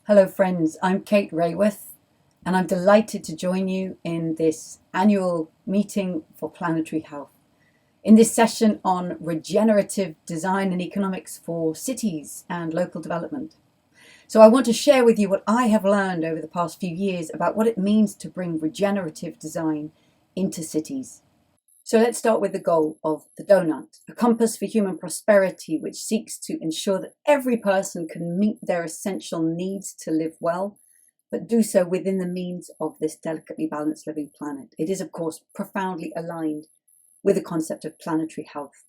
Hello friends, I'm Kate Raworth and I'm delighted to join you in this annual meeting for Planetary Health. In this session on regenerative design and economics for cities and local development. So I want to share with you what I have learned over the past few years about what it means to bring regenerative design into cities. So let's start with the goal of the Doughnut, a compass for human prosperity which seeks to ensure that every person can meet their essential needs to live well, but do so within the means of this delicately balanced living planet. It is, of course, profoundly aligned with the concept of planetary health.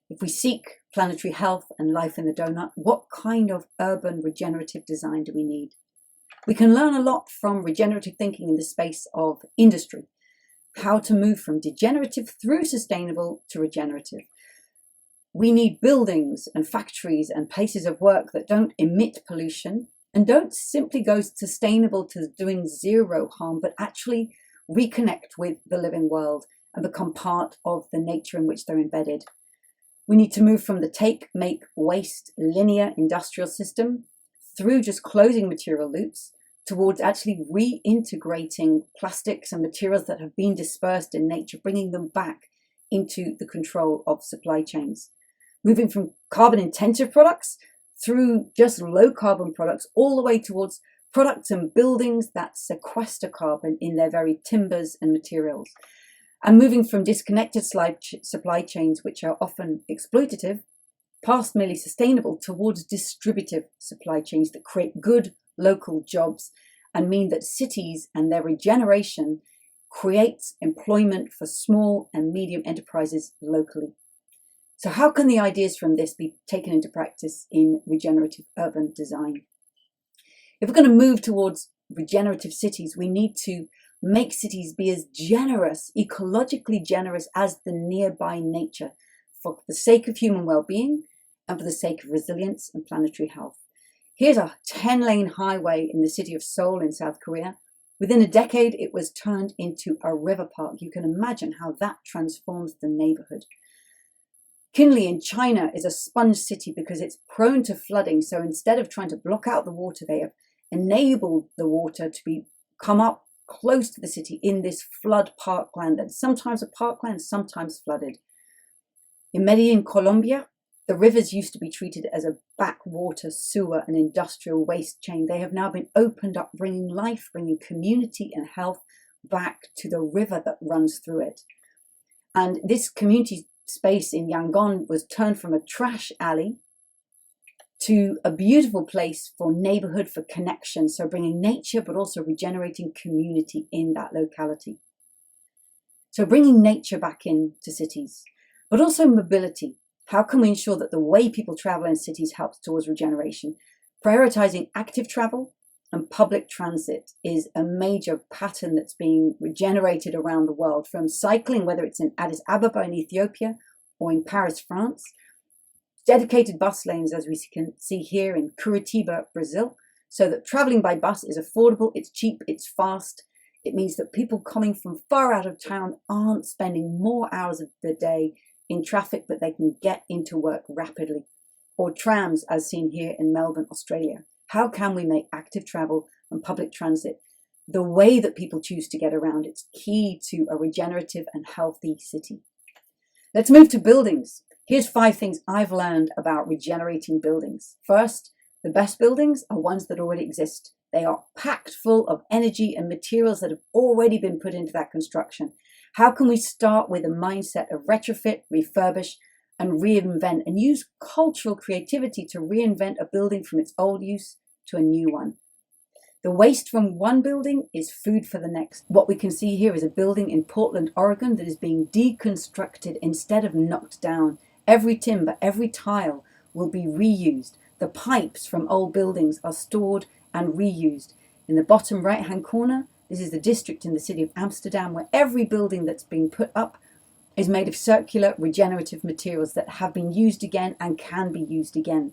If we seek planetary health and life in the Doughnut, what kind of urban regenerative design do we need? We can learn a lot from regenerative thinking in the space of industry. How to move from degenerative through sustainable to regenerative. We need buildings and factories and places of work that don't emit pollution and don't simply go sustainable to doing zero harm, but actually reconnect with the living world and become part of the nature in which they're embedded. We need to move from the take, make, waste, linear industrial system through just closing material loops towards actually reintegrating plastics and materials that have been dispersed in nature, bringing them back into the control of supply chains. Moving from carbon-intensive products through just low-carbon products, all the way towards products and buildings that sequester carbon in their very timbers and materials. And moving from disconnected supply chains, which are often exploitative, past merely sustainable, towards distributive supply chains that create good local jobs and mean that cities and their regeneration creates employment for small and medium enterprises locally. So how can the ideas from this be taken into practice in regenerative urban design? If we're going to move towards regenerative cities, we need to make cities be as generous, ecologically generous as the nearby nature for the sake of human well-being and for the sake of resilience and planetary health. Here's a 10-lane highway in the city of Seoul in South Korea. Within a decade, it was turned into a river park. You can imagine how that transforms the neighborhood. Kinli in China is a sponge city because it's prone to flooding. So instead of trying to block out the water, they have enabled the water to come up close to the city in this flood parkland. And sometimes a parkland, sometimes flooded. In Medellin, Colombia, the rivers used to be treated as a backwater, sewer and industrial waste chain. They have now been opened up, bringing life, bringing community and health back to the river that runs through it. And this community space in Yangon was turned from a trash alley to a beautiful place for neighborhood, for connection. So bringing nature, but also regenerating community in that locality. So bringing nature back into cities, but also mobility. How can we ensure that the way people travel in cities helps towards regeneration? Prioritizing active travel and public transit is a major pattern that's being regenerated around the world, from cycling, whether it's in Addis Ababa in Ethiopia or in Paris, France, dedicated bus lanes, as we can see here in Curitiba, Brazil, so that traveling by bus is affordable, it's cheap, it's fast. It means that people coming from far out of town aren't spending more hours of the day in traffic, but they can get into work rapidly. Or trams, as seen here in Melbourne, Australia. How can we make active travel and public transit the way that people choose to get around? It's key to a regenerative and healthy city. Let's move to buildings. Here's 5 things I've learned about regenerating buildings. First, the best buildings are ones that already exist. They are packed full of energy and materials that have already been put into that construction. How can we start with a mindset of retrofit, refurbish, and reinvent, and use cultural creativity to reinvent a building from its old use to a new one? The waste from one building is food for the next. What we can see here is a building in Portland, Oregon that is being deconstructed instead of knocked down. Every timber, every tile will be reused. The pipes from old buildings are stored and reused. In the bottom right-hand corner, this is the district in the city of Amsterdam where every building that's being put up is made of circular regenerative materials that have been used again and can be used again.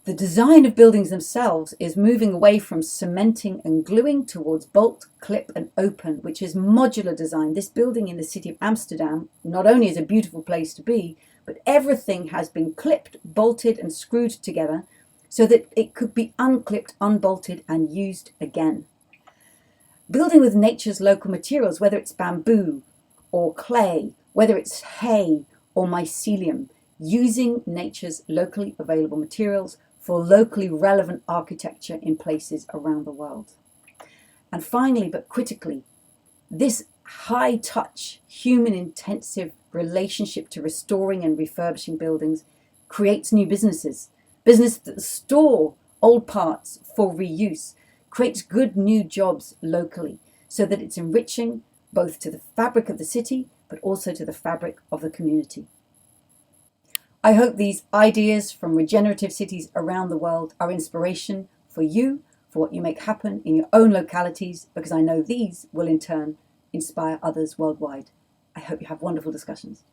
The design of buildings themselves is moving away from cementing and gluing towards bolt, clip and open, which is modular design. This building in the city of Amsterdam not only is a beautiful place to be, but everything has been clipped, bolted and screwed together so that it could be unclipped, unbolted and used again. Building with nature's local materials, whether it's bamboo or clay, whether it's hay or mycelium, using nature's locally available materials for locally relevant architecture in places around the world. And finally, but critically, this high-touch, human-intensive relationship to restoring and refurbishing buildings creates new businesses that store old parts for reuse, creates good new jobs locally, so that it's enriching both to the fabric of the city, but also to the fabric of the community. I hope these ideas from regenerative cities around the world are inspiration for you, for what you make happen in your own localities, because I know these will in turn inspire others worldwide. I hope you have wonderful discussions.